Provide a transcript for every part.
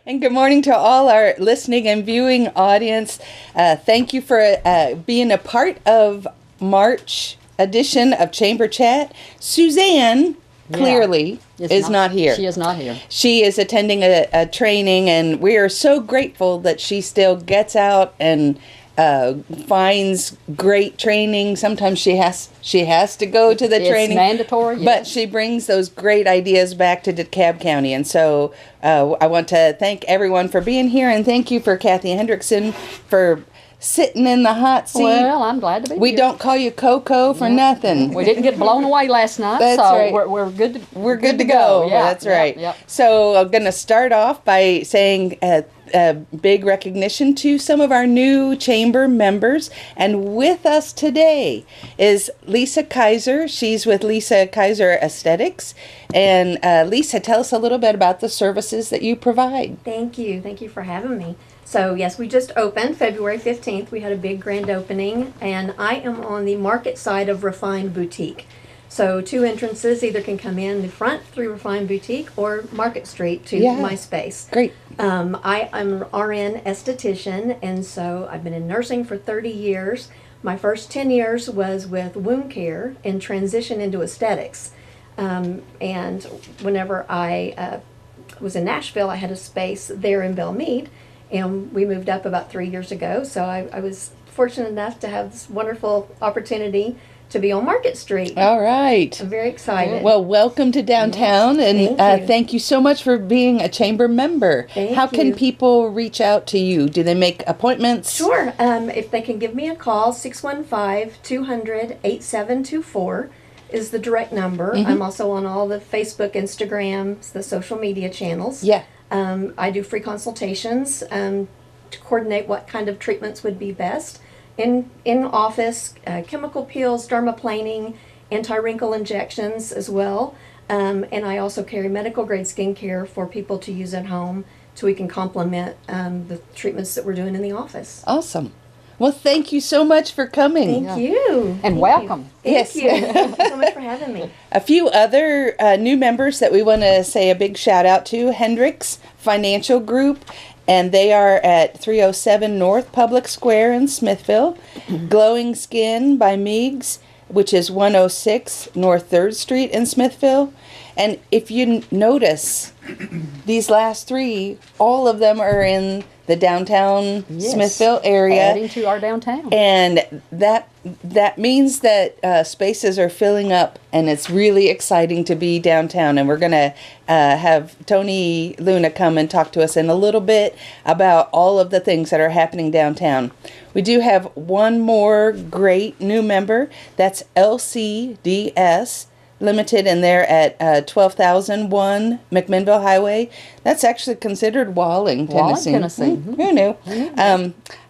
And good morning to all our listening and viewing audience. Thank you for being a part of March edition of Chamber Chat. Suzanne clearly is not here. She is not here. She is attending a training, and we are so grateful that she still gets out and finds great training. Sometimes she has to go to the training. It's mandatory, yes. But she brings those great ideas back to DeKalb County. And so I want to thank everyone for being here, and thank you for Kathy Hendrickson for sitting in the hot seat. Well, I'm glad to be here. We don't call you Coco for nothing. We didn't get blown away last night, That's so right. we're good to We're good to go. Yeah, That's right. Yep. So I'm going to start off by saying a big recognition to some of our new chamber members. And with us today is Lisa Kaiser. She's with Lisa Kaiser Aesthetics. And Lisa, tell us a little bit about the services that you provide. Thank you. Thank you for having me. So yes, we just opened February 15th. We had a big grand opening, and I am on the market side of Refined Boutique. So two entrances either can come in the front through Refined Boutique or Market Street to my space. Great. I'm an RN esthetician, and so I've been in nursing for 30 years. My first 10 years was with wound care and transition into aesthetics. And whenever I was in Nashville, I had a space there in Belmead, and we moved up about 3 years ago. So I was fortunate enough to have this wonderful opportunity to be on Market Street. All right. I'm very excited. Well, welcome to downtown, and thank you so much for being a chamber member. How can people reach out to you? Do they make appointments? Sure. If they can give me a call, 615-200-8724 is the direct number. I'm also on all the Facebook, Instagram, the social media channels. Yeah. I do free consultations to coordinate what kind of treatments would be best. In office, chemical peels, dermaplaning, anti-wrinkle injections as well. And I also carry medical grade skincare for people to use at home so we can complement the treatments that we're doing in the office. Awesome. Well, thank you so much for coming. Thank you. And welcome. Thank you. Thank you so much for having me. A few other new members that we want to say a big shout out to: Hendricks Financial Group, and they are at 307 North Public Square in Smithville. Glowing Skin by Meigs, which is 106 North 3rd Street in Smithville. And if you notice, these last three, all of them are in the downtown Smithville area. Adding to our downtown. And that means that spaces are filling up, and it's really exciting to be downtown. And we're going to have Tony Luna come and talk to us in a little bit about all of the things that are happening downtown. We do have one more great new member. That's LCDS Limited, and they're at 12,001 McMinnville Highway. That's actually considered Walling, Tennessee. Who knew?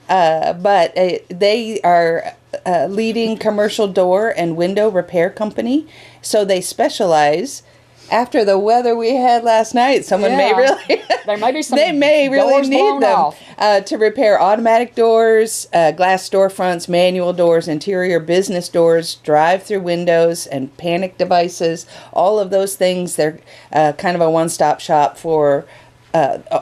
But they are a leading commercial door and window repair company. So they specialize. After the weather we had last night, someone may really there may be some they may really need them to repair automatic doors, glass storefronts, manual doors, interior business doors, drive-through windows, and panic devices. All of those things. They're kind of a one-stop shop for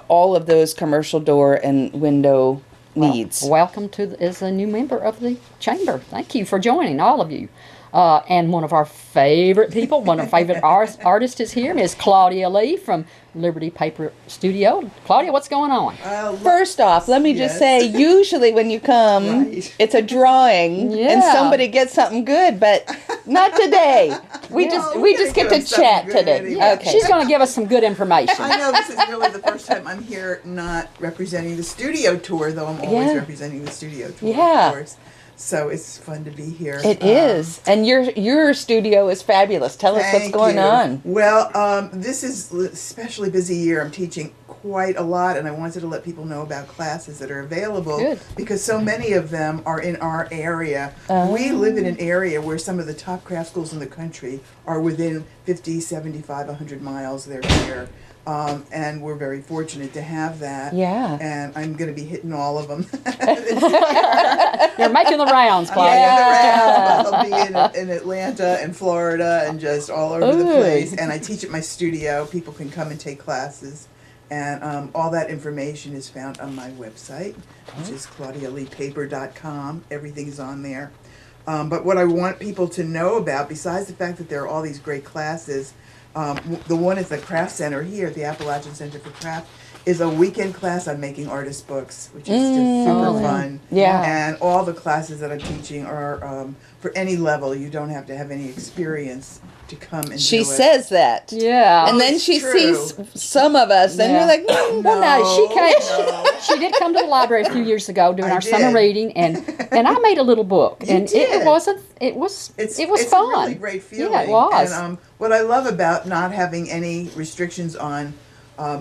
all of those commercial door and window needs. Welcome as a new member of the chamber. Thank you for joining, all of you. And one of our favorite people, one of our favorite artists is here, Ms. Claudia Lee from Liberty Paper Studio. Claudia, what's going on? First off, let me just say, usually when you come, it's a drawing and somebody gets something good, but not today. We just get to chat today. Okay. She's going to give us some good information. I know this is really the first time I'm here not representing the studio tour, though I'm always representing the studio tour, of course. So it's fun to be here. It is. And your studio is fabulous. Tell us what's going on. Well, this is an especially busy year. I'm teaching quite a lot, and I wanted to let people know about classes that are available because so many of them are in our area. We live in an area where some of the top craft schools in the country are within 50, 75, 100 miles. They're here. And we're very fortunate to have that. Yeah. And I'm going to be hitting all of them. You're making the rounds, Claudia. Yeah, I'll be in Atlanta and Florida and just all over the place. And I teach at my studio. People can come and take classes. And all that information is found on my website, which is claudialeepaper.com. Everything is on there. But what I want people to know about, besides the fact that there are all these great classes, the one at the Craft Center here at the Appalachian Center for Craft is a weekend class on making artist books, which is just super fun. Yeah. And all the classes that I'm teaching are for any level. You don't have to have any experience to come and She do it. says that. Yeah. And then it's she true. sees some of us, and Yeah. we're like, mm, Well, no, she came. no. She did come to the library a few years ago doing I our summer did. reading, and I made a little book, You and did. it was It's fun. a really great feeling. Yeah, it was. And what I love about not having any restrictions on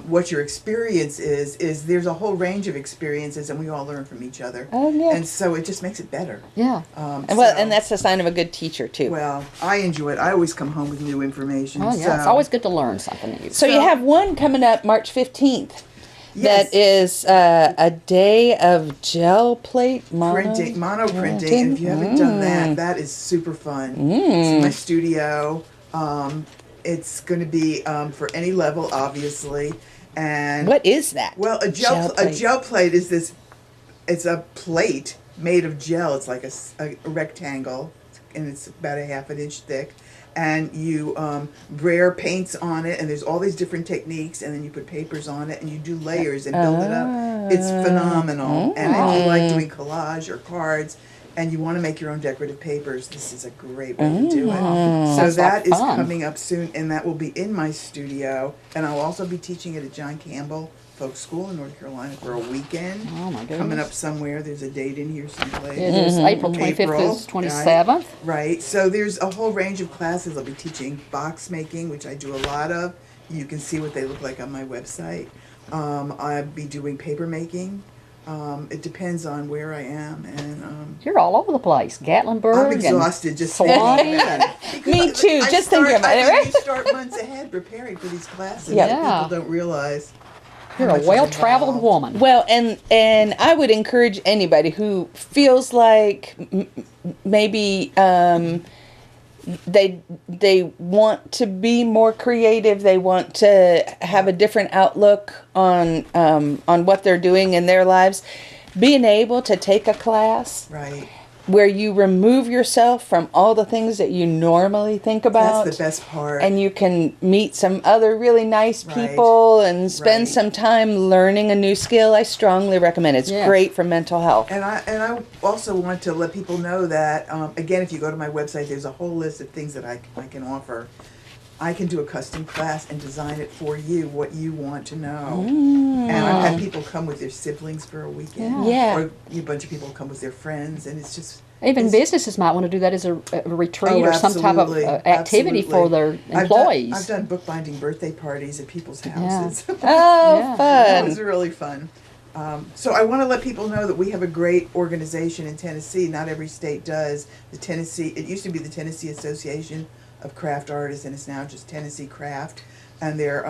what your experience is there's a whole range of experiences, and we all learn from each other. Oh, yeah. And so it just makes it better. Yeah. and that's a sign of a good teacher, too. Well, I enjoy it. I always come home with new information. Oh yeah, it's so- always good to learn something new. So you have one coming up March 15th. Yes. That is a day of gel plate mono printing, and if you haven't done that is super fun. It's in my studio. It's going to be for any level, obviously. And What is that? well, a gel plate is this. It's a plate made of gel. It's like a rectangle, and it's about a half an inch thick. And you brayer paints on it, and there's all these different techniques, and then you put papers on it, and you do layers and build it up. It's phenomenal. And if you like doing collage or cards, and you want to make your own decorative papers, this is a great way to do it. So Sounds that like is fun. coming up soon, and that will be in my studio. And I'll also be teaching it at John Campbell Folk School in North Carolina for a weekend. Oh my goodness. Coming up somewhere. There's a date in here someplace. It is April 25th April, is 27th. Right. So there's a whole range of classes. I'll be teaching box making, which I do a lot of. You can see what they look like on my website. I'll be doing paper making. It depends on where I am, and You're all over the place. Gatlinburg I'm exhausted and just Sewanee thinking about and it. Me Because too, I just thinking about it, I mean, right? You start months ahead preparing for these classes. Yeah. that Yeah. People don't realize. you're how a much is well-traveled involved. woman. Well, and I would encourage anybody who feels like maybe they want to be more creative. They want to have a different outlook on what they're doing in their lives. Being able to take a class Right. where you remove yourself from all the things that you normally think about. That's the best part. And you can meet some other really nice Right. people and spend Right. some time learning a new skill. I strongly recommend it. It's Yes. great for mental health. And I also want to let people know that, again, if you go to my website, there's a whole list of things that I can offer. I can do a custom class and design it for you, what you want to know. And I've had people come with their siblings for a weekend. Yeah. Or a bunch of people come with their friends, and it's just... Even it's- businesses might want to do that as a retreat Oh, or some type of absolutely, activity for absolutely. their employees. I've done bookbinding birthday parties at people's houses. Oh, Yeah. That fun. was really fun. So I want to let people know that we have a great organization in Tennessee. Not every state does. It used to be the Tennessee Association of Craft Artists, and it's now just Tennessee Craft. And their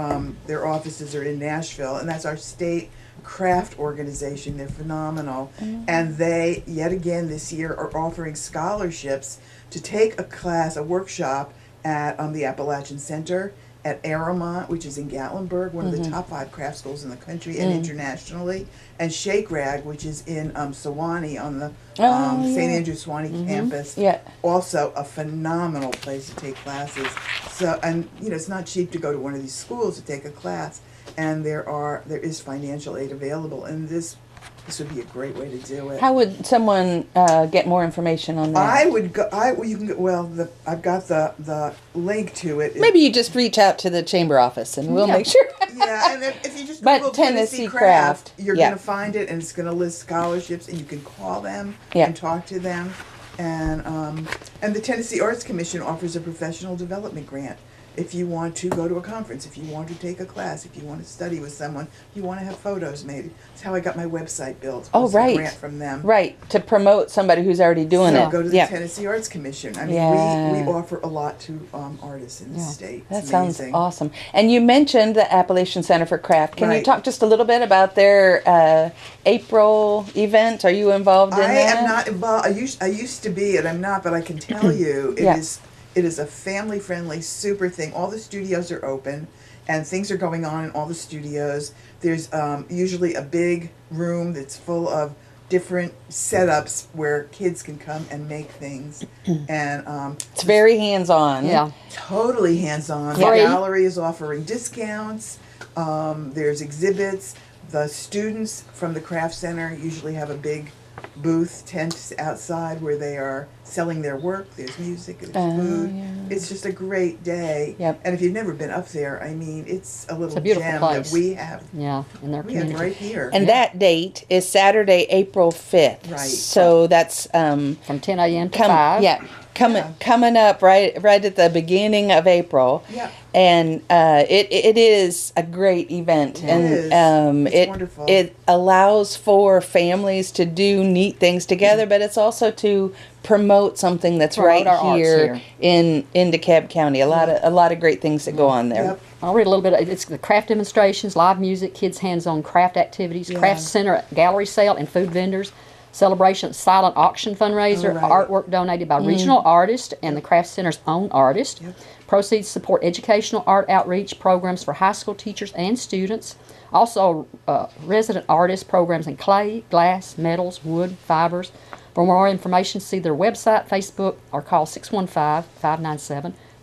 offices are in Nashville, and that's our state craft organization. They're phenomenal. And they, yet again this year, are offering scholarships to take a class, a workshop at the Appalachian Center at Arrowmont, which is in Gatlinburg, one of the top 5 craft schools in the country and internationally, and Shake Rag, which is in Sewanee on the St. Andrew Sewanee campus. Yeah. Also a phenomenal place to take classes. So, and it's not cheap to go to one of these schools to take a class, and there is financial aid available, and this would be a great way to do it. How would someone get more information on that? I would go. You can go. Well, I've got the link to it. Maybe you just reach out to the chamber office and we'll Yeah. make sure. Yeah, and if you just But Google Tennessee Tennessee Craft, Craft, you're yeah. going to find it, and it's going to list scholarships, and you can call them Yeah. and talk to them. And the Tennessee Arts Commission offers a professional development grant. If you want to go to a conference, if you want to take a class, if you want to study with someone, if you want to have photos made. That's how I got my website built. Oh, was a right. grant from them. Right, to promote somebody who's already doing So it. go to the yeah. Tennessee Arts Commission. I mean, Yeah. we offer a lot to artists in the Yeah. state. That It's sounds amazing. awesome. And you mentioned the Appalachian Center for Craft. Can you Right. talk just a little bit about their April event? Are you involved in I that? am not involved. I used to be, and I'm not. But I can tell you, Yeah. It is a family-friendly, super thing. All the studios are open, and things are going on in all the studios. There's usually a big room that's full of different setups where kids can come and make things. And It's very hands-on. Yeah. totally hands-on. The Free. gallery is offering discounts. There's exhibits. The students from the craft center usually have a big booth tent outside where they are selling their work. There's music, there's food. Yeah. It's just a great day. Yep. And if you've never been up there, I mean, it's a little beautiful gem place. that we have. Yeah, in their We have community. right here. And that date is Saturday, April 5th. Right. So that's From 10 a.m. to 5. coming up right at the beginning of April. Yeah. And it is a great event. It and is. It's wonderful. It allows for families to do neat things together, but it's also to promote something that's Promote right our arts here, here. in DeKalb County. A lot of great things that go on there. Yep. I'll read a little bit. It's the craft demonstrations, live music, kids' hands-on craft activities, Yeah. craft center, gallery sale, and food vendors. Celebration silent auction fundraiser, Right. artwork donated by regional artists and the craft center's own artist. Yep. Proceeds support educational art outreach programs for high school teachers and students. Also, resident artist programs in clay, glass, metals, wood, fibers. For more information, see their website, Facebook, or call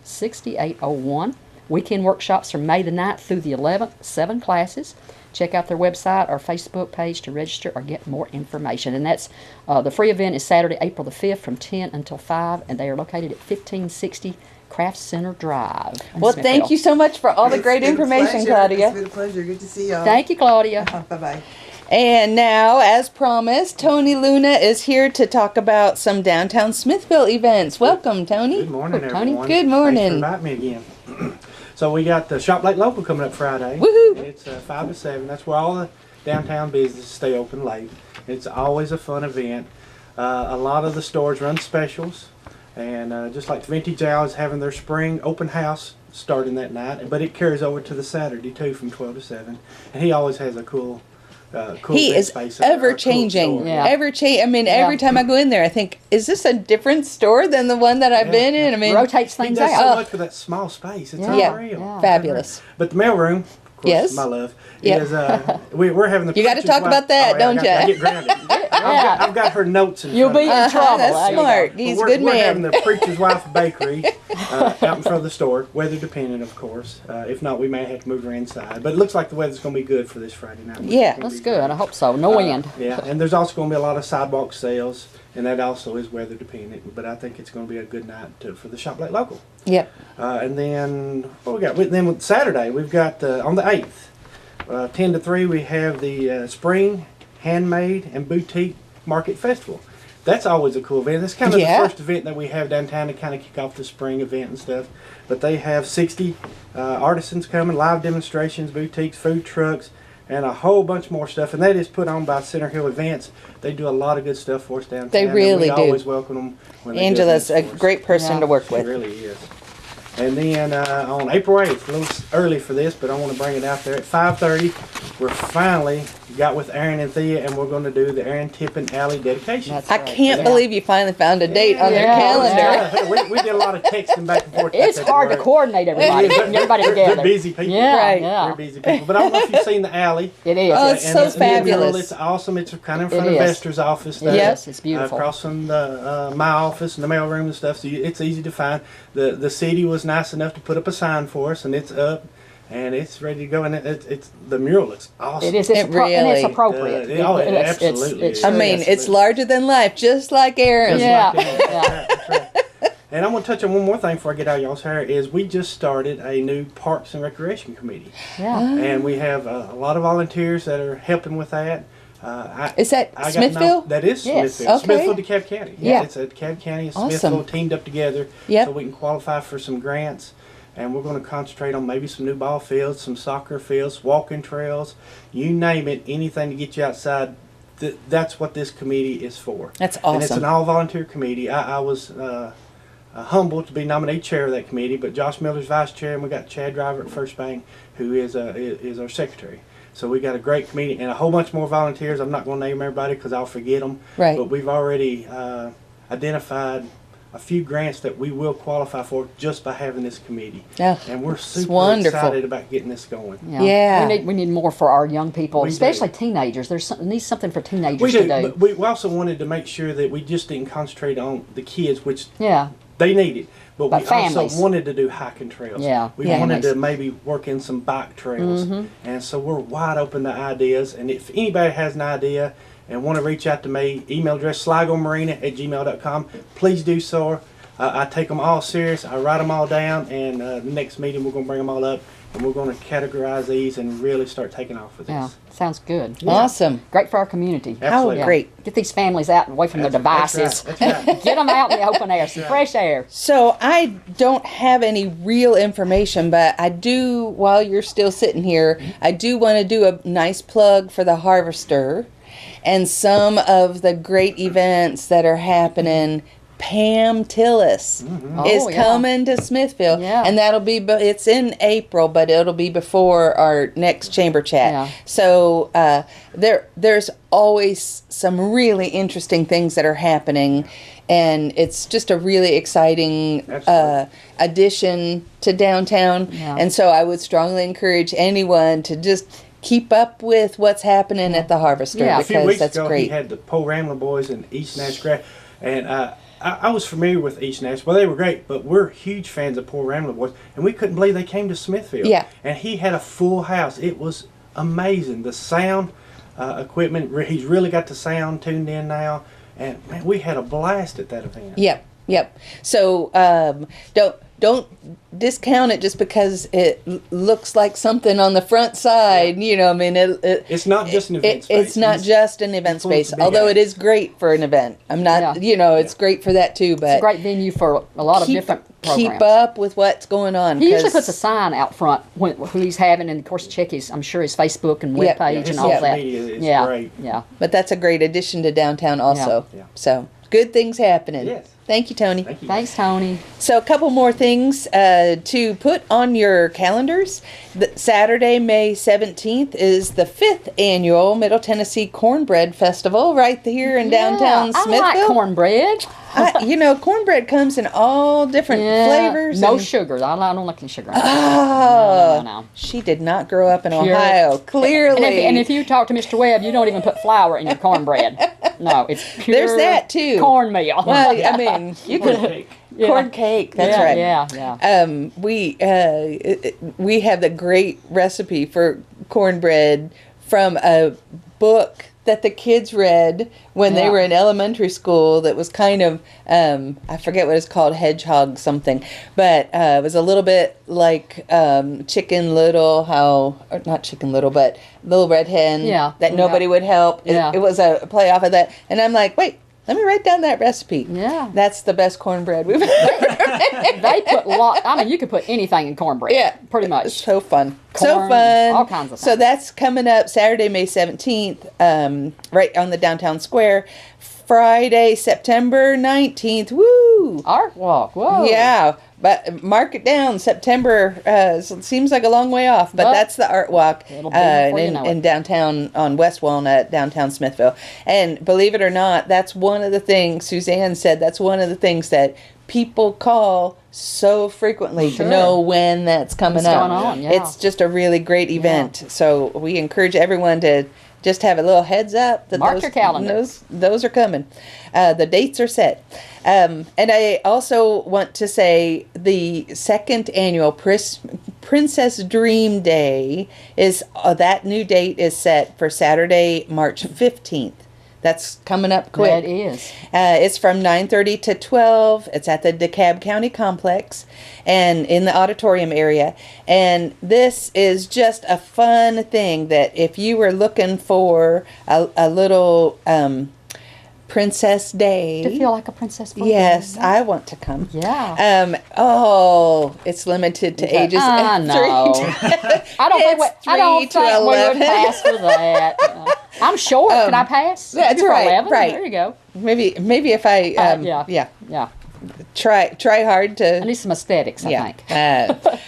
615-597-6801. Weekend workshops from May the 9th through the 11th, 7 classes. Check out their website or Facebook page to register or get more information. And that's the free event is Saturday, April the 5th from 10 until 5, and they are located at 1560 Craft Center Drive. in Well, thank Smithville. you so much for all the It's great been a information, pleasure. Claudia. It's been a pleasure. Good to see y'all. Thank you, Claudia. Bye-bye. And now, as promised, Tony Luna is here to talk about some downtown Smithville events. Welcome, Tony. Good morning, Hello, Tony. everyone. Good morning. Thanks for inviting me again. So we got the Shop Lake Local coming up Friday. Woohoo! It's 5 to 7. That's where all the downtown businesses stay open late. It's always a fun event. A lot of the stores run specials. And just like Vintage Owl is having their spring open house starting that night. But it carries over to the Saturday, too, from 12 to 7. And he always has a cool He event is space there, ever a cool changing. store. Yeah. I mean, every Yeah. time I go in there, I think, is this a different store than the one that I've Yeah. been in? I mean, Rotates He things does out. so much for that small space. It's Yeah. unreal. Yeah. fabulous. But the mailroom, of course, Yes. my love, Yep. is we're having the. You gotta preacher's talk wife- about that, yeah, don't I ya? get grounded. I've got her notes in You'll front be of me. in trouble. That's There you go. smart. But He's a we're, good we're having man. the Preacher's Wife Bakery out in front of the store, weather dependent, of course. If not, we may have to move her inside. But it looks like the weather's going to be good for this Friday night. Yeah. That's good. I hope so. No wind. Yeah, and there's also going to be a lot of sidewalk sales, and that also is weather dependent. But I think it's going to be a good night for the Shop Lake Local. Yep. And then what we got? Then with Saturday we've got on the 8th, 10 to 3 we have the Spring Handmade and Boutique Market Festival. That's always a cool event. That's kind of Yeah. the first event that we have downtown to kind of kick off the spring event and stuff. But they have 60 artisans coming, live demonstrations, boutiques, food trucks, and a whole bunch more stuff. And that is put on by Center Hill Events. They do a lot of good stuff for us downtown. They and really we do. always welcome them. When they do Angela's a events for us. great person Yeah. to work She with. really is. And then on April 8th, a little early for this, but I want to bring it out there at 5:30. We're finally got with Aaron and Thea, and we're going to do the Aaron Tippin Alley dedication. That's I right. can't Yeah. believe you finally found a date on their Yeah. calendar. Yeah, we did a lot of texting back and forth. It's hard to coordinate everybody, getting everybody together. They're busy people. Yeah, Right. yeah. They're busy people. But I don't know if you've seen the alley. It is. Oh, it's And so the mural, fabulous. It's awesome. It's kind of in It front of is. Vester's office there. Yes, it's beautiful. Across from the my office and the mailroom and stuff. So it's easy to find. The city was nice enough to put up a sign for us, and it's up. And it's ready to go, and it's the mural looks awesome. It is. It And it's really- appropriate. it absolutely It's is. I sure mean, is. it's larger than life, just like Aaron. Just Yeah. like that. Yeah. That's right. And I'm going to touch on one more thing before I get out of y'all's hair, is we just started a new Parks and Recreation Committee. Yeah. And we have a lot of volunteers that are helping with that. Is that I got Smithville? that is Yes. Smithville. Okay. Smithville, DeKalb County. Yeah. It's a DeKalb County and Awesome. Smithville teamed up together Yep. so we can qualify for some grants. And we're going to concentrate on maybe some new ball fields, some soccer fields, walking trails, you name it, anything to get you outside. That's what this committee is for. That's And it's an awesome. all-volunteer committee. I was humbled to be nominated chair of that committee, but Josh Miller's vice chair, and we got Chad Driver at First Bank, who is our secretary. So we got a great committee and a whole bunch more volunteers. I'm not going to name everybody because I'll forget them. Right. But we've already identified a few grants that we will qualify for just by having this committee. Yeah, and we're super wonderful. excited about getting this going. Yeah. We need more for our young people, We especially do. teenagers. Needs something for teenagers We to do, do. but we also wanted to make sure that we just didn't concentrate on the kids, which Yeah. they needed. But But we families. also wanted to do hiking trails. Yeah, We Yeah. wanted to families. maybe work in some bike trails. And so we're wide open to ideas. And if anybody has an idea and want to reach out to me, email address sligomarina@gmail.com. Please do so. I take them all serious. I write them all down. And the next meeting, we're going to bring them all up. And we're going to categorize these and really start taking off with this. Yeah, sounds good. Awesome. Great for our community. Absolutely. How great. Get these families out and away from their devices. That's right. Get them out in the open air, some fresh air. So I don't have any real information, but I do, while you're still sitting here, I do want to do a nice plug for the Harvester and some of the great events that are happening. Pam Tillis is Oh, yeah. coming to Smithville, Yeah. and that'll be, it's in April, but it'll be before our next chamber chat. Yeah. So there's always some really interesting things that are happening, and it's just a really exciting Absolutely. addition to downtown. Yeah. And so I would strongly encourage anyone to just keep up with what's happening at the Harvester, Yeah. A few because weeks that's ago, great. he had the Pole Rambler boys and East Nash Grad, and I was familiar with East Nash. Well, they were great, but we're huge fans of Pole Rambler boys, and we couldn't believe they came to Smithfield. Yeah. And he had a full house. It was amazing. The sound equipment, he's really got the sound tuned in now, and man, we had a blast at that event. Yep. So don't discount it just because it looks like something on the front side. You know, I mean, It's not just an event space. It's not just an event full of space, big although it acts. is great for an event. I'm not, Yeah. you know, it's great for that too. But It's a great venue for a lot of different programs. keep up with what's going on. He usually 'cause- puts a sign out front who he's having, and of course check I'm sure his Facebook and Yep. webpage His and all social that. media is yeah, great. yeah. But that's a great addition to downtown also. Yeah. So good things happening. Yes. Thank you, Tony. Thank you. Thanks, Tony. So a couple more things to put on your calendars. Saturday, May 17th is the 5th annual Middle Tennessee Cornbread Festival right here in downtown I Smithville. like cornbread. Cornbread comes in all different flavors. No and- sugar. I don't like any sugar. Oh, No. she did not grow up in Pure- Ohio, clearly. And if you talk to Mr. Webb, you don't even put flour in your cornbread. No, it's pure There's that, too. cornmeal. Well, I mean, you Corn could cake. corn cake. That's yeah, right. Yeah. We have the great recipe for cornbread from a book that the kids read when they Yeah. were in elementary school. That was kind of I forget what it's called, hedgehog something, but it was a little bit like Chicken Little, or not Chicken Little, but Little Red Hen. Yeah. That nobody Yeah. would help. Yeah. It was a play off of that, and I'm like, wait. Let me write down that recipe. Yeah. That's the best cornbread we've ever. They put you could put anything in cornbread. Yeah. Pretty much. So fun. So Corn, fun. all kinds of So things. that's coming up Saturday, May 17th, right on the downtown square. Friday, September 19th. Woo! Art walk. Whoa. Yeah. But mark it down. September seems like a long way off, but But that's the art walk it'll be before you know it. in downtown on West Walnut, downtown Smithville. And believe it or not, that's one of the things Suzanne said. That's one of the things that people call so frequently Sure. to know when that's coming What's up. going on, yeah. It's just a really great event. So we encourage everyone to just have a little heads up that Mark your calendar. those are coming. The dates are set. And I also want to say the second annual Princess Dream Day is that new date is set for Saturday, March 15th. That's coming up quick. That is. It's from 9:30 to 12. It's at the DeKalb County Complex and in the auditorium area. And this is just a fun thing that if you were looking for a little Princess Day. To feel like a princess. for Yes, them. I want to come. Yeah. It's limited to Okay. ages I know. I don't think, It's I don't 3 to think we would 11. pass for that. I'm short. Can I pass? that's Maybe for right, 11? right. There you go. Maybe if I Yeah. yeah. Yeah. try hard to. I need some aesthetics, I think.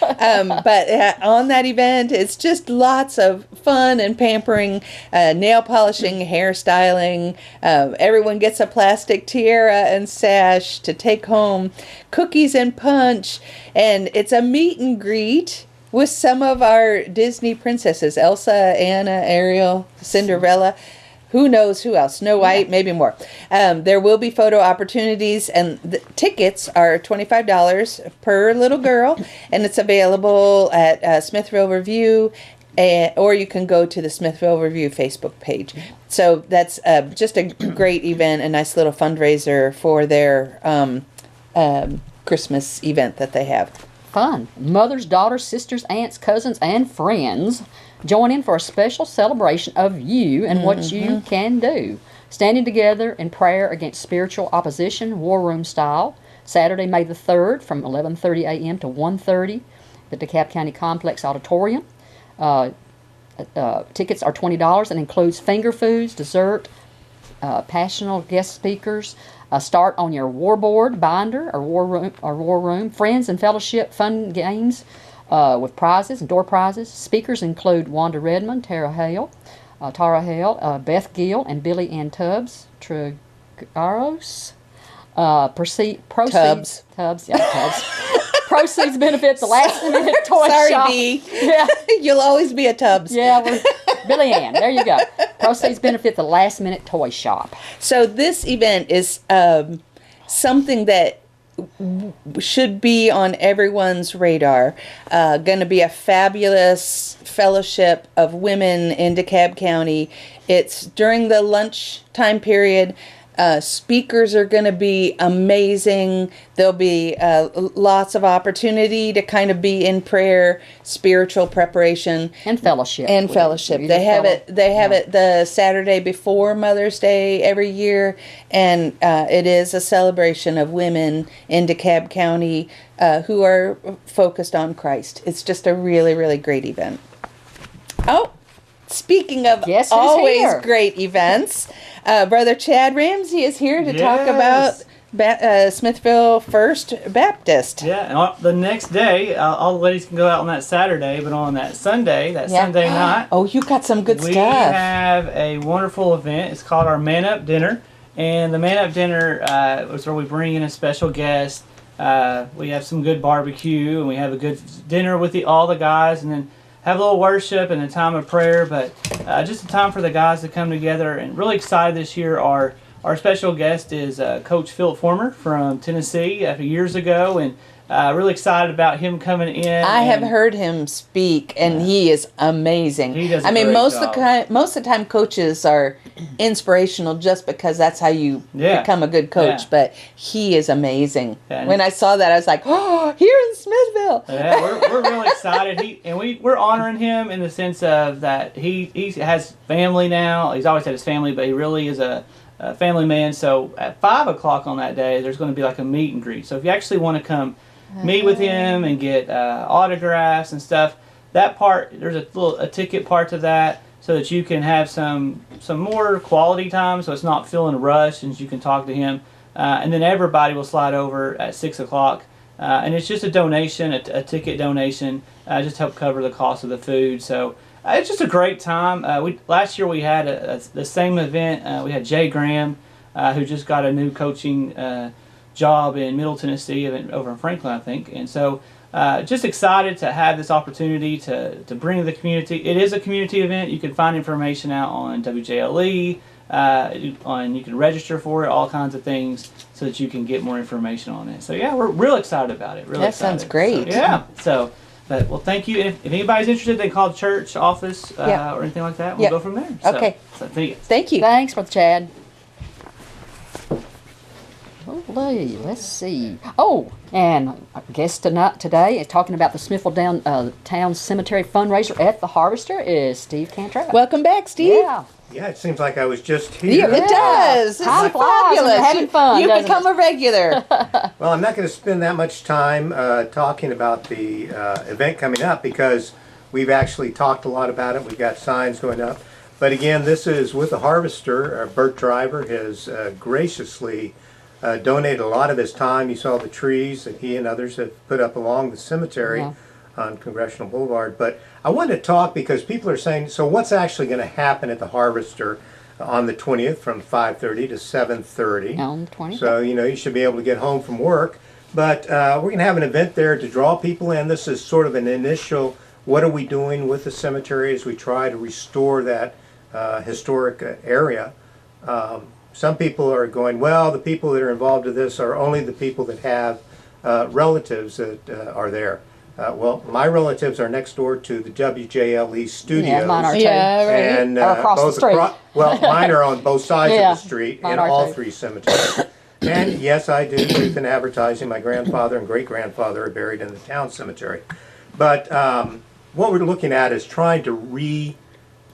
But on that event, it's just lots of fun and pampering, nail polishing, hairstyling. Everyone gets a plastic tiara and sash to take home, cookies and punch, and it's a meet and greet with some of our Disney princesses, Elsa, Anna, Ariel, Cinderella. Who knows who else? Snow White, maybe more. There will be photo opportunities, and the tickets are $25 per little girl, and it's available at Smithville Review, or you can go to the Smithville Review Facebook page. So that's just a great event, a nice little fundraiser for their Christmas event that they have. Fun. Mothers, daughters, sisters, aunts, cousins, and friends join in for a special celebration of you and what you can do. Standing together in prayer against spiritual opposition, war room style. Saturday, May the 3rd from 11:30 a.m. to 1:30, the DeKalb County Complex Auditorium. Tickets are $20 and includes finger foods, dessert, passionate guest speakers, start on your war board binder or war room, friends and fellowship, fun games with prizes and door prizes. Speakers include Wanda Redmond, Tara Hale, Beth Gill, and Billy Ann Tubbs. Tubbs. Proceeds benefit the last minute toy Sorry, shop. Dee. Yeah. You'll always be a Tubbs. Yeah, Billy Ann. There you go. Proceeds benefit the last minute toy shop. So this event is something that should be on everyone's radar. Going to be a fabulous fellowship of women in DeKalb County. It's during the lunch time period. Speakers are going to be amazing. There'll be lots of opportunity to kind of be in prayer, spiritual preparation, and fellowship. They have it. They have it the Saturday before Mother's Day every year, and it is a celebration of women in DeKalb County who are focused on Christ. It's just a really, really great event. Oh. Speaking of always great events, Brother Chad Ramsey is here to talk about Smithville First Baptist. Yeah, and the next day, all the ladies can go out on that Saturday, but on that Sunday, Sunday night, oh, you got some good stuff. We have a wonderful event. It's called our Man Up Dinner, and the Man Up Dinner is where we bring in a special guest. We have some good barbecue, and we have a good dinner with all the guys, and then have a little worship and a time of prayer, but just a time for the guys to come together. And really excited this year. Our special guest is Coach Philip Former from Tennessee a few years ago, and really excited about him coming in. I have heard him speak, and he is amazing. He does a great most job. Most of the time, coaches are inspirational just because that's how you become a good coach. Yeah. But he is amazing. Yeah, when I saw that, I was like, "Oh, here in Smithville!" Yeah, we're really excited. We're honoring him in the sense of that he has family now. He's always had his family, but he really is a family man. So at 5 o'clock on that day, there's going to be like a meet and greet. So if you actually want to come meet with him and get autographs and stuff, that part, there's a ticket part to that, so that you can have some more quality time, so it's not feeling rushed, and you can talk to him. And then everybody will slide over at 6 o'clock, and it's just a donation, a ticket donation, just to help cover the cost of the food. So it's just a great time. Last year we had the same event. We had Jay Graham, who just got a new coaching job in Middle Tennessee, over in Franklin, I think. And so just excited to have this opportunity to bring the community. It is a community event. You can find information out on WJLE, you can register for it, all kinds of things, so that you can get more information on it. So yeah, we're real excited about it. Really excited. Sounds great. So, yeah. So, well, thank you. And if anybody's interested, they can call the church office or anything like that. We'll go from there. So, okay. So thank you. Thank you. Thanks, Brother Chad. Lovely. Let's see. Oh, and our guest today is talking about the Smithville Town Cemetery fundraiser at the Harvester is Steve Cantrell. Welcome back, Steve. Yeah. Yeah, it seems like I was just here. Yeah, it does. This Time is flies when fabulous. you're having fun, You doesn't become a regular. Well, I'm not going to spend that much time talking about the event coming up, because we've actually talked a lot about it. We've got signs going up. But again, this is with the Harvester. Bert Driver has graciously donated a lot of his time. You saw the trees that he and others have put up along the cemetery on Congressional Boulevard. But I wanted to talk because people are saying, so what's actually going to happen at the Harvester on the 20th from 5:30 to 7:30? On the 20th. So, you should be able to get home from work. But we're going to have an event there to draw people in. This is sort of an initial, what are we doing with the cemetery as we try to restore that historic area. Some people are going, well, the people that are involved in this are only the people that have relatives that are there. Well, my relatives are next door to the WJLE studios. Yeah, mine are too. Yeah, right. And Or across the street. well, mine are on both sides Yeah, of the street mine in are all too. 3 cemeteries. And yes, I do believe in advertising. My grandfather and great-grandfather are buried in the town cemetery. But what we're looking at is trying to renew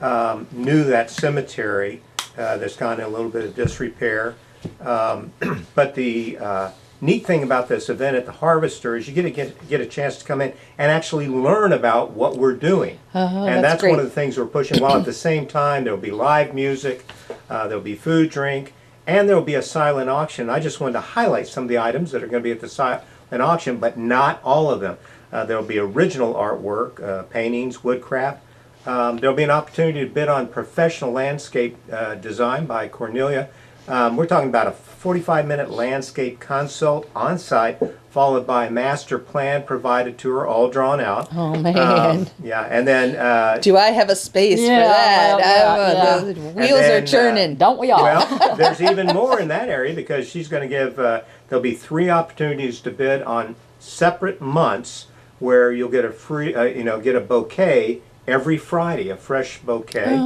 that cemetery that's gone in a little bit of disrepair. But the neat thing about this event at the Harvester is you get a chance to come in and actually learn about what we're doing. And that's great. one of the things we're pushing, while at the same time there'll be live music, there'll be food, drink, and there'll be a silent auction. I just wanted to highlight some of the items that are going to be at the silent auction, but not all of them. There'll be original artwork, paintings, woodcraft. There'll be an opportunity to bid on professional landscape design by Cornelia. We're talking about a 45-minute landscape consult on site, followed by a master plan provided to her, all drawn out. Oh, man. Yeah, and then Do I have a space for Yeah, that? well, The And wheels then, are churning. Don't we all? well, there's even more in that area because she's going to give. There'll be 3 opportunities to bid on separate months where you'll get a free, get a bouquet every Friday, a fresh bouquet.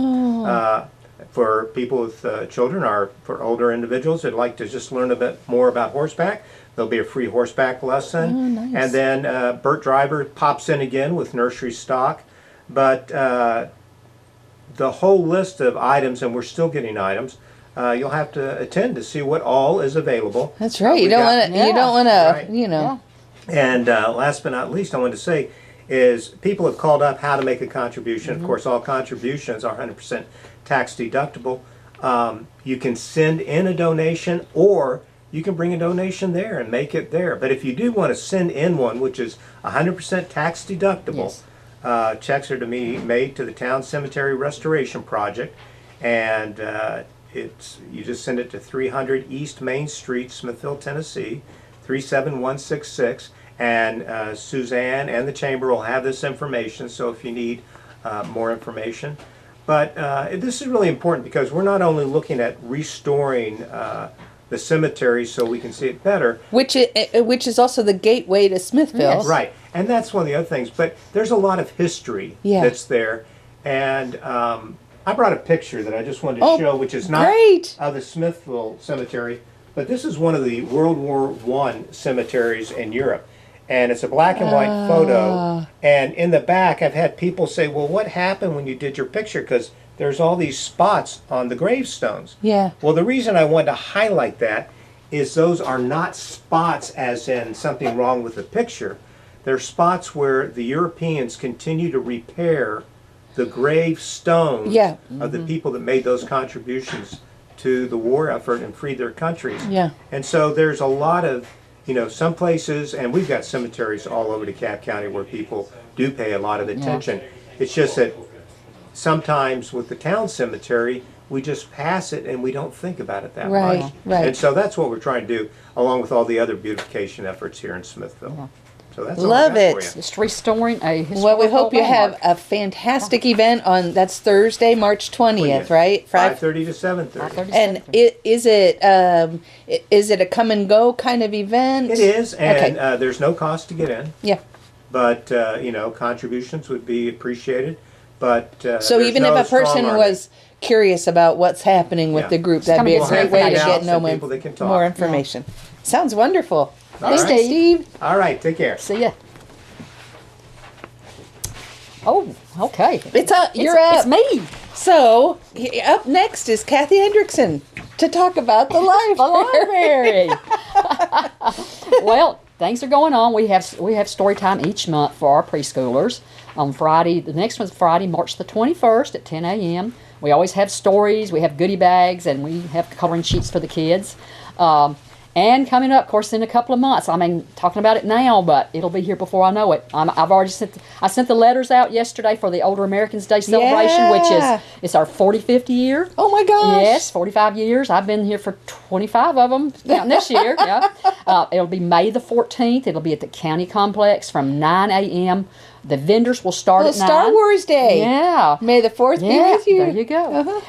For people with children or for older individuals that'd like to just learn a bit more about horseback, there'll be a free horseback lesson. Oh, nice. And then Bert Driver pops in again with nursery stock. But the whole list of items, and we're still getting items, you'll have to attend to see what all is available. That's right. You we don't got- want to. You don't want to. Right. You know. And last but not least, I wanted to say is people have called up how to make a contribution. Of course, all contributions are 100% tax deductible. You can send in a donation, or you can bring a donation there and make it there. But if you do want to send in one, which is 100% tax deductible, checks are to be made to the Town Cemetery Restoration Project, and you just send it to 300 East Main Street, Smithville, Tennessee, 37166. And Suzanne and the Chamber will have this information, so if you need more information. But this is really important because we're not only looking at restoring the cemetery so we can see it better. Which is also the gateway to Smithville. Yes. Right, and that's one of the other things. But there's a lot of history that's there. And I brought a picture that I just wanted to show, which is not great. of the Smithville Cemetery, but this is one of the World War I cemeteries in Europe. And it's a black and white photo. And in the back, I've had people say, well, what happened when you did your picture? Because there's all these spots on the gravestones. Yeah. Well, the reason I wanted to highlight that is those are not spots as in something wrong with the picture. They're spots where the Europeans continue to repair the gravestones of the people that made those contributions to the war effort and freed their countries. Yeah. And so there's a lot of, some places, and we've got cemeteries all over DeKalb County where people do pay a lot of attention. It's just that sometimes with the town cemetery, we just pass it and we don't think about it that much. Right. And so that's what we're trying to do, along with all the other beautification efforts here in Smithville. So that's all Love I got it. for you. Just restoring a historical Well, we hope you have landmark. a fantastic event on. That's Thursday, March 20th, right? 5:30 to 7:30. 5:30. And is it a come and go kind of event? It is, and Okay. there's no cost to get in. Yeah. But contributions would be appreciated. But So there's even no if a person strong arm. was curious about what's happening with Yeah. the group, Just that'd come be a get some great way to information. get know People that can talk. more information. Sounds wonderful. All Thanks, right. Steve. All right, take care. See ya. Oh, okay. You're up. It's me. So up next is Kathy Hendrickson to talk about the library. The library. Well, things are going on. We have story time each month for our preschoolers. On Friday, the next one's Friday, March the 21st at 10 a.m. We always have stories. We have goodie bags, and we have coloring sheets for the kids. And coming up, of course, in a couple of months. I mean, talking about it now, but it'll be here before I know it. I've already sent the letters out yesterday for the Older Americans Day celebration, which is it's our 45th year. Oh my gosh! Yes, 45 years. I've been here for 25 of them, counting this year. Yeah, it'll be May the 14th. It'll be at the county complex from 9 a.m. The vendors will start at 9. Star Wars Day. Yeah. May the 4th be with you. There you go.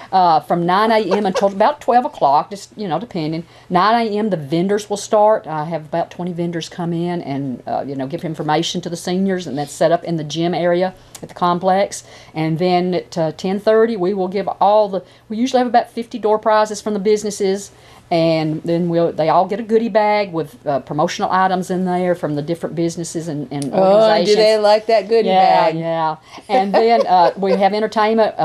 From 9 a.m. until about 12 o'clock, just, depending. 9 a.m. the vendors will start. I have about 20 vendors come in and, give information to the seniors, and that's set up in the gym area at the complex. And then at 10:30, we will give we usually have about 50 door prizes from the businesses. And then they all get a goodie bag with promotional items in there from the different businesses and organizations. Oh, do they like that goodie bag? Yeah. And then we have entertainment.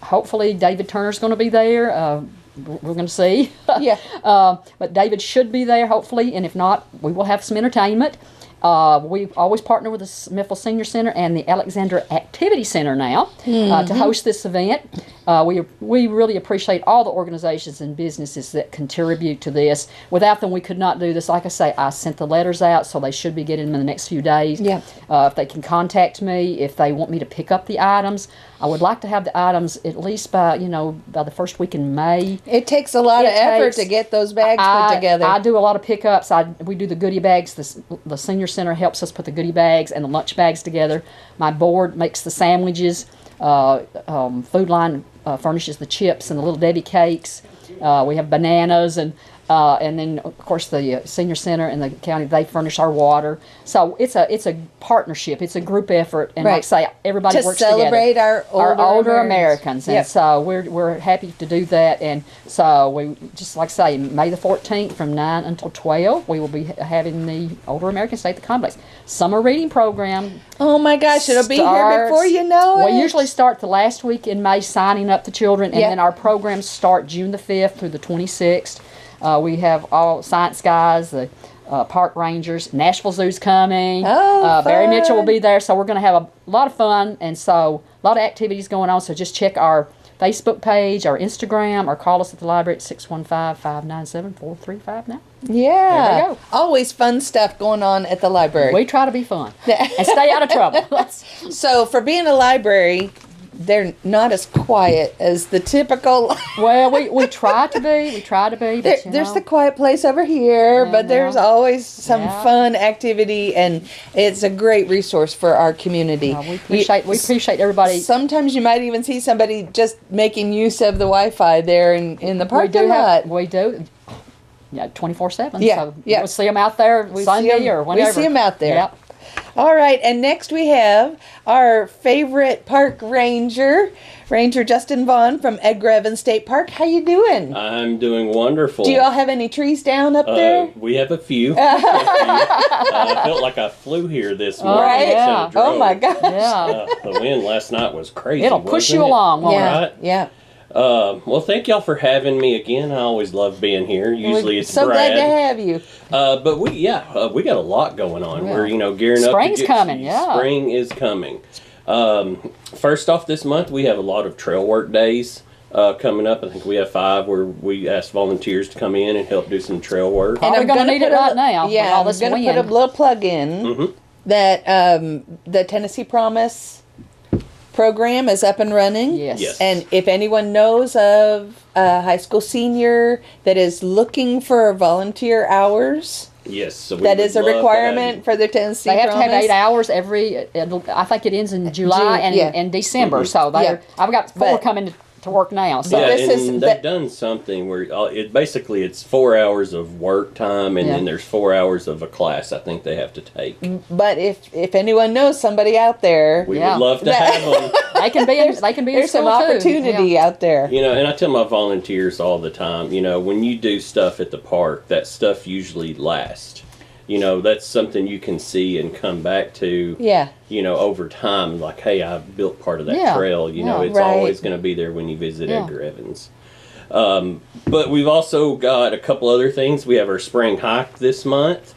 Hopefully, David Turner's going to be there. We're going to see. Yeah. But David should be there, hopefully. And if not, we will have some entertainment. We always partner with the Smithville Senior Center and the Alexander Activity Center now to host this event. We really appreciate all the organizations and businesses that contribute to this. Without them, we could not do this. Like I say, I sent the letters out, so they should be getting them in the next few days. Yeah. If they can contact me, if they want me to pick up the items, I would like to have the items at least by the first week in May. It takes a lot of effort to get those bags put together. I do a lot of pickups. We do the goodie bags. The Senior Center helps us put the goodie bags and the lunch bags together. My board makes the sandwiches. Food Line furnishes the chips and the Little Debbie cakes. We have bananas and then of course the Senior Center and the county, they furnish our water. So it's a partnership. It's a group effort, and like I say, everybody works together. To celebrate our older Americans. And so we're happy to do that. And so we just like I say, May the 14th from 9 until 12, we will be having the Older Americans Day at the complex. Summer reading program. Oh my gosh, it'll be here before you know it. We usually start the last week in May signing up the children, and then our programs start June the 5th through the 26th. We have all science guys, the park rangers, Nashville Zoo's coming. Oh, Barry Mitchell will be there, so we're going to have a lot of fun, and so a lot of activities going on. So just check our Facebook page, our Instagram, or call us at the library at 615-597-4359. Yeah. There we go. Always fun stuff going on at the library. We try to be fun and stay out of trouble. So for being a library, they're not as quiet as the typical. Well, we try to be. We try to be. But, there's the quiet place over here, but there's always some fun activity, and it's a great resource for our community. We appreciate everybody. Sometimes you might even see somebody just making use of the Wi-Fi there in the parking lot. We do. Yeah, 24/7. Yeah, so we'll see them out there Sunday or whenever. We see them out there. Yep. All right, and next we have our favorite park ranger, Ranger Justin Vaughn from Edgar Evans State Park. How you doing? I'm doing wonderful. Do you all have any trees down up there? We have a few. I felt like I flew here this morning. Right? Instead of drove. Oh my gosh. Yeah. The wind last night was crazy. It'll push you along, won't Right? Yeah. Well, thank y'all for having me again. I always love being here. Usually it's so Brad. glad to have you. But we got a lot going on. Yeah. We're gearing up. Spring's coming. Yeah. Spring is coming. First off, this month we have a lot of trail work days coming up. I think we have 5 where we ask volunteers to come in and help do some trail work. And I'm going to need it right now. Yeah, I'm going to put a little plug in that the Tennessee Promise program is up and running. Yes. And if anyone knows of a high school senior that is looking for volunteer hours, yes, so that is a requirement for the Tennessee They have Promise. to have 8 hours every. I think it ends in July and December. So I've got 4 coming to work now. So they've done something where it's 4 hours of work time, and then there's 4 hours of a class I think they have to take. But if anyone knows somebody out there, we would love to have them. They can be in there's school some opportunity out there. And I tell my volunteers all the time, when you do stuff at the park, that stuff usually lasts. That's something you can see and come back to. Yeah. Over time, like, hey, I built part of that trail. It's always going to be there when you visit Edgar Evans. But we've also got a couple other things. We have our spring hike this month.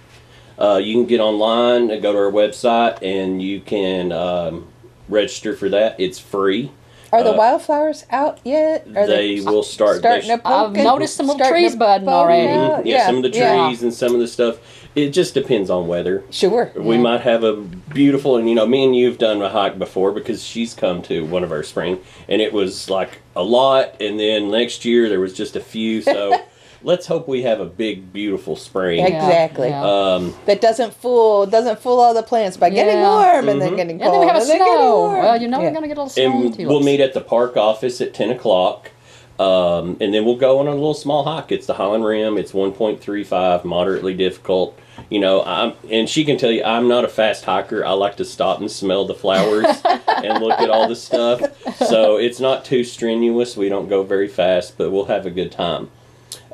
You can get online and go to our website, and you can register for that. It's free. Are the wildflowers out yet? Are they will start. Starting to poke? I've noticed some little trees budding already. Yeah, some of the trees and some of the stuff. It just depends on weather. Sure. We might have a beautiful, and me and you've done a hike before because she's come to one of our spring, and it was like a lot, and then next year there was just a few, so let's hope we have a big, beautiful spring. Exactly. Yeah. That doesn't fool all the plants by getting warm and then getting cold. And then we have a snow. Well, we're going to get a little snow. And we'll meet at the park office at 10 o'clock. And then we'll go on a little small hike. It's the Highland Rim. It's 1.35, moderately difficult. And she can tell you, I'm not a fast hiker. I like to stop and smell the flowers and look at all the stuff. So it's not too strenuous. We don't go very fast, but we'll have a good time.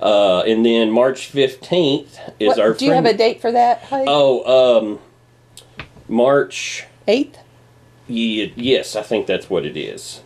And then March 15th is our. Do you have a date for that hike? March 8th? Yes, I think that's what it is.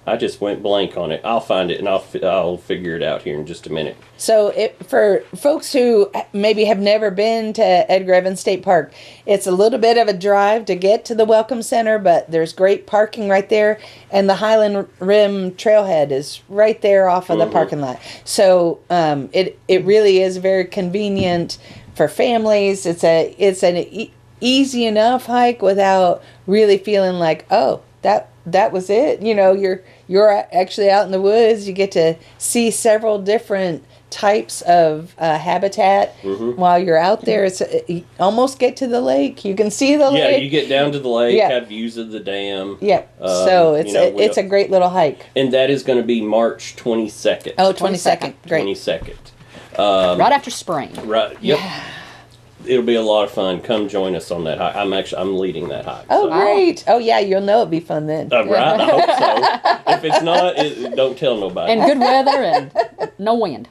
I just went blank on it. I'll find it and I'll figure it out here in just a minute. So for folks who maybe have never been to Edgar Evans State Park, it's a little bit of a drive to get to the Welcome Center, but there's great parking right there, and the Highland Rim Trailhead is right there off of the parking lot. So it really is very convenient for families. It's an easy enough hike without really feeling like, oh, that was it. You're actually out in the woods. You get to see several different types of habitat while you're out there. You almost get to the lake. You can see the lake. Yeah, you get down to the lake, have views of the dam. Yeah, so it's a great little hike. And that is going to be March 22nd. Oh, 22nd. Great. 22nd. Right after spring. Right, yep. Yeah. It'll be a lot of fun. Come join us on that hike. I'm leading that hike. Oh, great. Oh, yeah, you'll know it'll be fun then. Right, I hope so. If it's not, don't tell nobody. And good weather and no wind.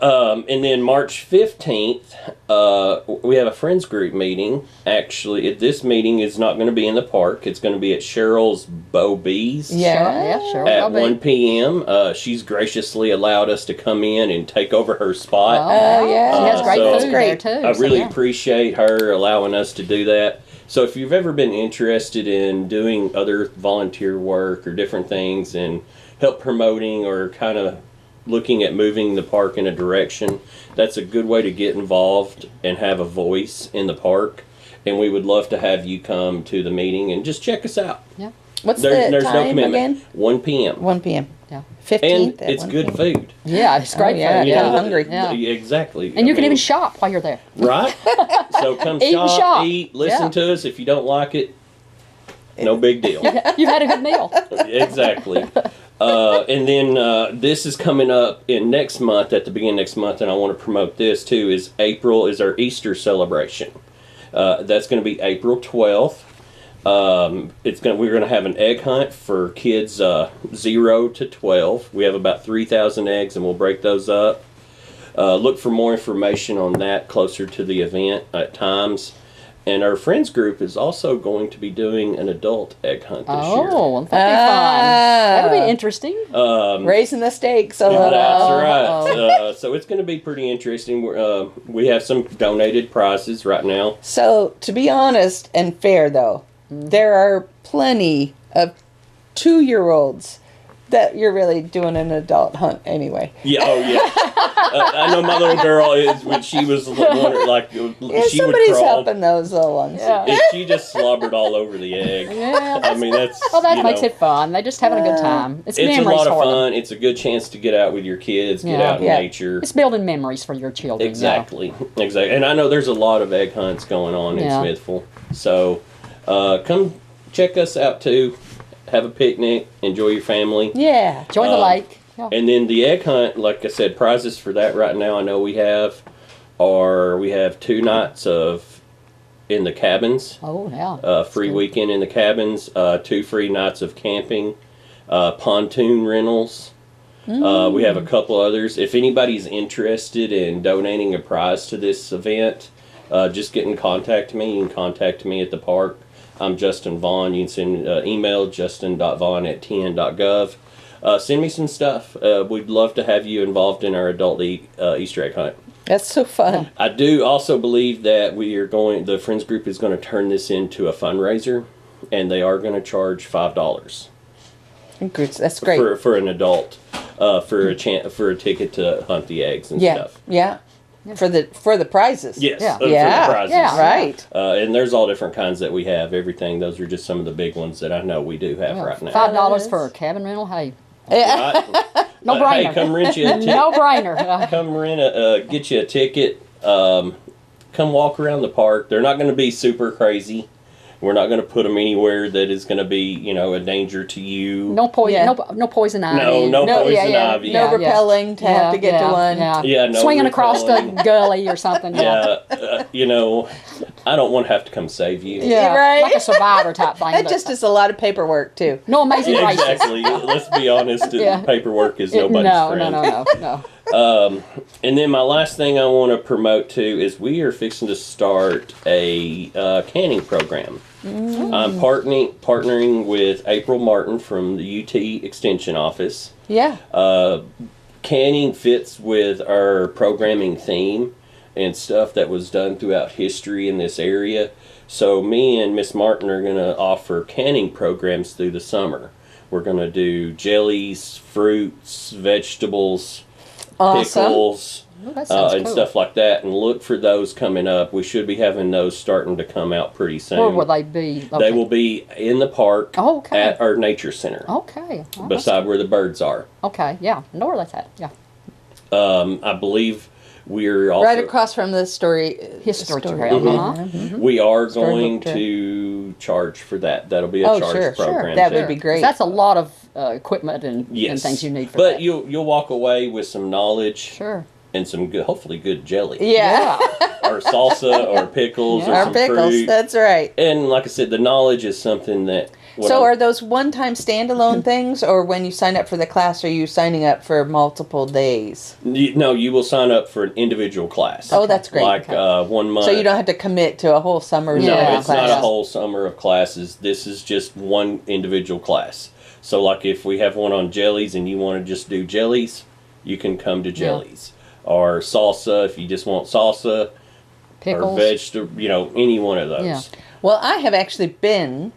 And then March 15th, we have a friends group meeting. Actually, this meeting is not going to be in the park. It's going to be at Cheryl's Bo Bees. Cheryl at 1 p.m. She's graciously allowed us to come in and take over her spot. Oh, yeah. She has great food there, too. I really appreciate her allowing us to do that. So if you've ever been interested in doing other volunteer work or different things and help promoting or kind of looking at moving the park in a direction, that's a good way to get involved and have a voice in the park. And we would love to have you come to the meeting and just check us out. Yeah. What's there's no commitment again? 1 p.m. 1 p.m. Yeah. 15th. And it's good food. Yeah, it's great food. I'm hungry. Yeah. Exactly. And you can even shop while you're there. Right? So come shop, eat, listen to us. If you don't like it, no big deal. You've had a good meal. Exactly. And then this is coming up in next month, at the beginning of next month, and I want to promote this too, is April is our Easter celebration. That's going to be April 12th. We're going to have an egg hunt for kids 0 to 12. We have about 3,000 eggs, and we'll break those up. Look for more information on that closer to the event at times. And our friends group is also going to be doing an adult egg hunt this year. Oh, that'll be fun. That'll be interesting. Raising the stakes a little. That's right. So it's going to be pretty interesting. We have some donated prizes right now. So, to be honest and fair, though, there are plenty of 2-year-olds that you're really doing an adult hunt anyway. Yeah, oh yeah. I know my little girl is when she was wondering, like, she would crawl. Helping those little ones. Yeah. And she just slobbered all over the egg. Yeah, I mean, that makes it fun. They're just having a good time. It's memories a lot of for fun. them. It's a good chance to get out with your kids, get out in nature. It's building memories for your children. Exactly. And I know there's a lot of egg hunts going on in Smithville. So come check us out too. Have a picnic, enjoy your family. Yeah. Join the lake. Yeah. And then the egg hunt, like I said, prizes for that right now I know we have 2 nights in the cabins. Oh, yeah. Free weekend in the cabins, 2 free nights of camping, pontoon rentals. We have a couple others. If anybody's interested in donating a prize to this event, just get in contact me. You can contact me at the park. I'm Justin Vaughn. You can send email justin.vaughn@tn.gov. Send me some stuff. We'd love to have you involved in our adult Easter egg hunt. That's so fun. I do also believe that the Friends Group is going to turn this into a fundraiser, and they are going to charge $5. That's great. For an adult, for a ticket to hunt the eggs and stuff. Yeah. For the prizes. Yes. Yeah. For the prizes. Yeah. Right. And there's all different kinds that we have. Everything. Those are just some of the big ones that I know we do have right now. $5 for a cabin rental. Hey, Yeah. no brainer. Hey, come rent you a ticket. No brainer. Come get you a ticket. Come walk around the park. They're not going to be super crazy. We're not going to put them anywhere that is going to be, a danger to you. No poison. Yeah. No poison ivy. No poison ivy. No rappelling to have to get to one. Yeah, no swinging across the rappelling. gully or something. Yeah, I don't want to have to come save you. Yeah, Right. like a survivor type thing. That but just is a lot of paperwork too. no amazing Yeah, races. exactly. Let's be honest. Yeah. Paperwork is nobody's friend. No. And then my last thing I want to promote too is we are fixing to start a canning program. I'm partnering with April Martin from the UT Extension Office. Yeah. Canning fits with our programming theme and stuff that was done throughout history in this area. So me and Miss Martin are going to offer canning programs through the summer. We're going to do jellies, fruits, vegetables, Awesome. pickles, that sounds and cool. stuff like that. And look for those coming up. We should be having those starting to come out pretty soon. Where will they be? They will be in the park Oh, okay. at our nature center, Okay. Oh, beside where the birds are. okay. Yeah. I know where that's at. Yeah. I believe we're also Right across from the History trail. Mhm. We are Storybook going trail. to charge for that. That'll be a Oh, charge sure. program. That too. would be great. That's a lot of equipment and Yes. things you need for but that. you'll walk away with some knowledge Sure. and some good, hopefully good jelly. Yeah. Or salsa or pickles or Our some pickles. fruit. That's right. And like I said, the knowledge is something that. So are those one-time standalone things, or when you sign up for the class, are you signing up for multiple days? No, you will sign up for an individual class. Oh, that's great. Like 1 month. So you don't have to commit to a whole summer's No, Yeah. it's not a class. whole summer of classes. This is just one individual class. So like if we have one on jellies and you want to just do jellies, you can come to jellies. Or salsa if you just want salsa. Pickles. Or vegetable, any one of those. Yeah. Well, I have actually been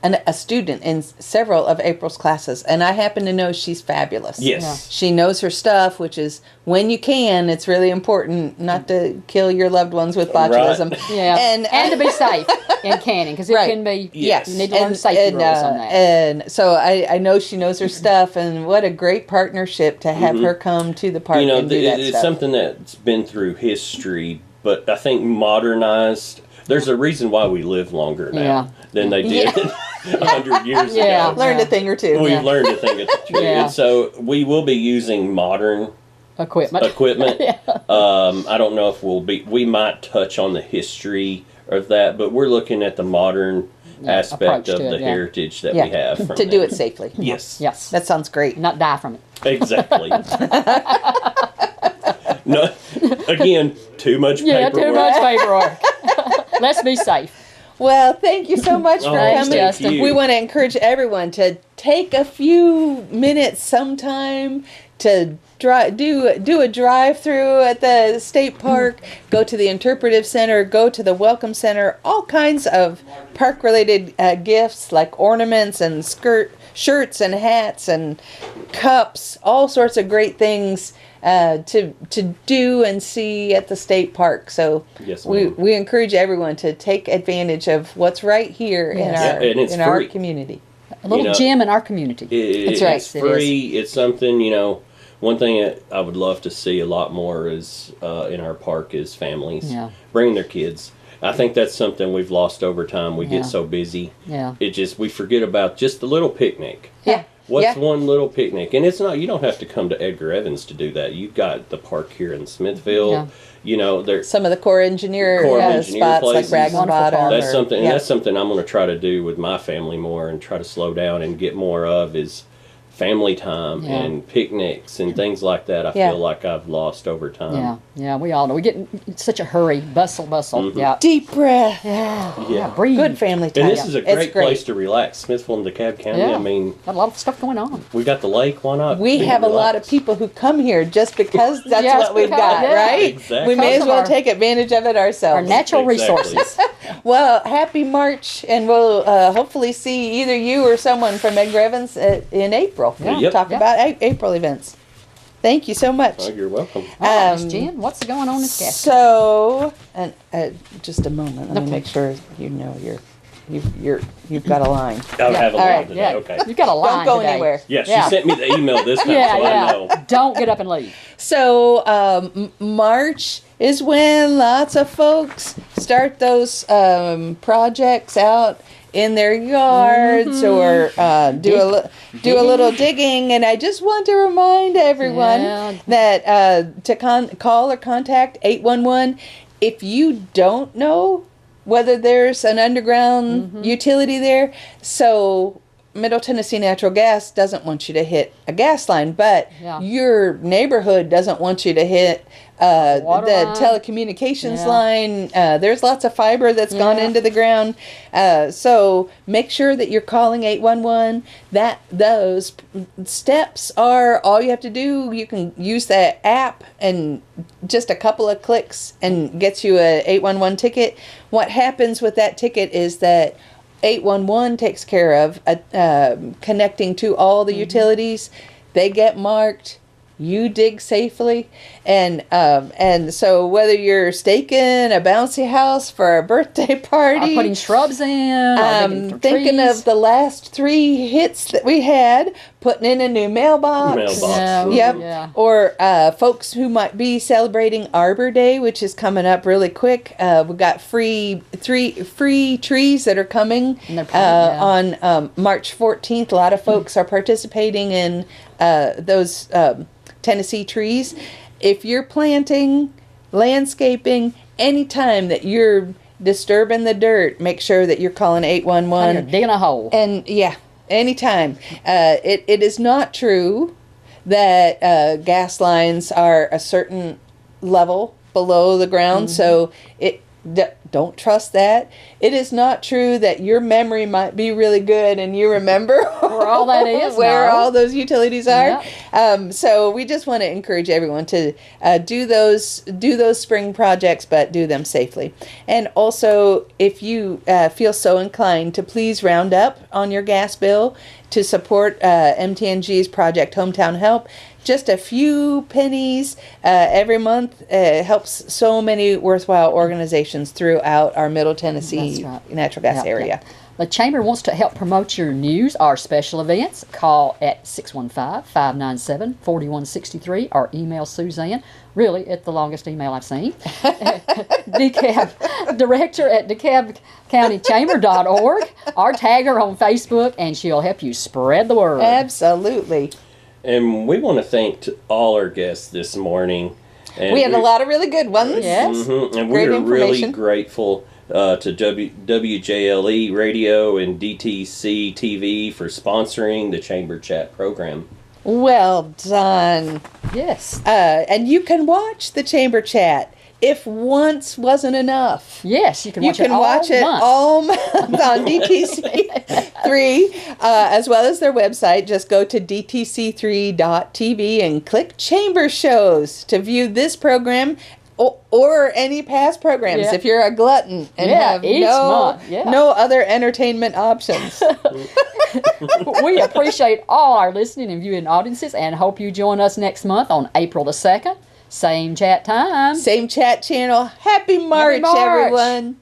a student in several of April's classes, and I happen to know she's fabulous. Yes. She knows her stuff, which is when you can, it's really important not to kill your loved ones with botulism. Right. Yeah. And to be safe in canning because it Right. can be. Yes. You need to learn safety rules on that. And so I know she knows her stuff, and what a great partnership to have her come to the park and do that it's stuff. something that's been through history, but I think modernized. There's a reason why we live longer now Yeah. than they did 100 years Yeah. ago. Learned a thing or two. We've learned a thing or two. Yeah. And so we will be using modern Equipment. equipment. I don't know if we might touch on the history of that, but we're looking at the modern aspect approach of to it, the yeah. heritage that we have from to do them. it safely. Yes. Yes. That sounds great. Not die from it. Exactly. No, again, too much Yeah, paperwork. too much paperwork. Let's be safe. Well, thank you so much for Thanks, coming. Justin. you. We want to encourage everyone to take a few minutes sometime to do a drive-through at the state park, go to the interpretive center, go to the welcome center, all kinds of park-related gifts like ornaments and shirts and hats and cups, all sorts of great things to do and see at the state park. So Yes, we ma'am. encourage everyone to take advantage of what's right here Yes. in Yeah, our and it's in our free. community. A little gym in our community. That's right. It's free. It's something, one thing that I would love to see a lot more is in our park is families Yeah. bringing their kids. I think that's something we've lost over time. We Yeah. get so busy. Yeah. We forget about just the little picnic. Yeah. What's Yeah. one little picnic? And it's not, you don't have to come to Edgar Evans to do that. You've got the park here in Smithville. There's Some of the core engineer, Engineer spots places. like Rag and Wonderful Bottom. park. that's something. yeah. That's something I'm going to try to do with my family more and try to slow down and get more of is family time Yeah. and picnics and things like that. I Yeah. feel like I've lost over time. Yeah, we all know. We get in such a hurry, bustle. Yeah. Deep breath. Yeah. Breathe. Good family time. And this is a It's great place to relax. Smithville and DeKalb County. Yeah. I mean, Got a lot of stuff going on. we got the lake. Why not? We be have a lot of relaxed? people who come here just because that's Yes, what we've because- got, yeah. right? Exactly. We may Because as of well our- take advantage of it Our ourselves. natural Exactly. resources. Well, happy March, and we'll hopefully see either you or someone from Edgar Evans in April. Yep. Talk about April events. Thank you so much. Oh, you're welcome. Miss Jen, what's going on in this cast? So, and just a moment. Let me make sure you know you've got a line. I have a line right, today. Yeah. Okay. You've got a line Don't go today. anywhere. Yeah, she sent me the email this time, so I know. Don't get up and leave. So March is when lots of folks start those projects out in their yards or do a little digging. And I just want to remind everyone that to call or contact 811 if you don't know whether there's an underground utility there. So Middle Tennessee Natural Gas doesn't want you to hit a gas line, but your neighborhood doesn't want you to hit the line. Telecommunications line. There's lots of fiber that's gone into the ground. So make sure that you're calling 811. Those steps are all you have to do. You can use that app and just a couple of clicks and gets you a 811 ticket. What happens with that ticket is that 811 takes care of connecting to all the utilities. They get marked. You dig safely, and so whether you're staking a bouncy house for a birthday party, or putting shrubs in, thinking trees. of the last 3 hits that we had, putting in a new mailbox. Yeah. Or folks who might be celebrating Arbor Day, which is coming up really quick. We've got free trees that are coming on March 14th. A lot of folks are participating in those Tennessee trees. If you're planting, landscaping, anytime that you're disturbing the dirt, make sure that you're calling 811. You're digging a hole. And anytime. It is not true that gas lines are a certain level below the ground, so don't trust that. It is not true that your memory might be really good and you remember where all that is, where all those utilities are. So we just want to encourage everyone to do those spring projects, but do them safely. And also, if you feel so inclined to please round up on your gas bill to support MTNG's Project Hometown Help. Just a few pennies every month helps so many worthwhile organizations throughout our Middle Tennessee natural gas area. The Chamber wants to help promote your news or special events. Call at 615-597-4163 or email Suzanne. Really, it's the longest email I've seen. DeKalb, director at DeKalbCountyChamber.org, or tag her on Facebook and she'll help you spread the word. Absolutely. And we want to thank all our guests this morning. And we had a lot of really good ones. Yes. And we're really grateful to WJLE Radio and DTC TV for sponsoring the Chamber Chat program. Well done. Yes. And you can watch the Chamber Chat. If once wasn't enough. Yes, you can watch it all month on DTC3, as well as their website. Just go to dtc3.tv and click Chamber Shows to view this program or any past programs if you're a glutton and have no other entertainment options. We appreciate all our listening and viewing audiences and hope you join us next month on April the 2nd. Same chat time. Same chat channel. Happy March, everyone.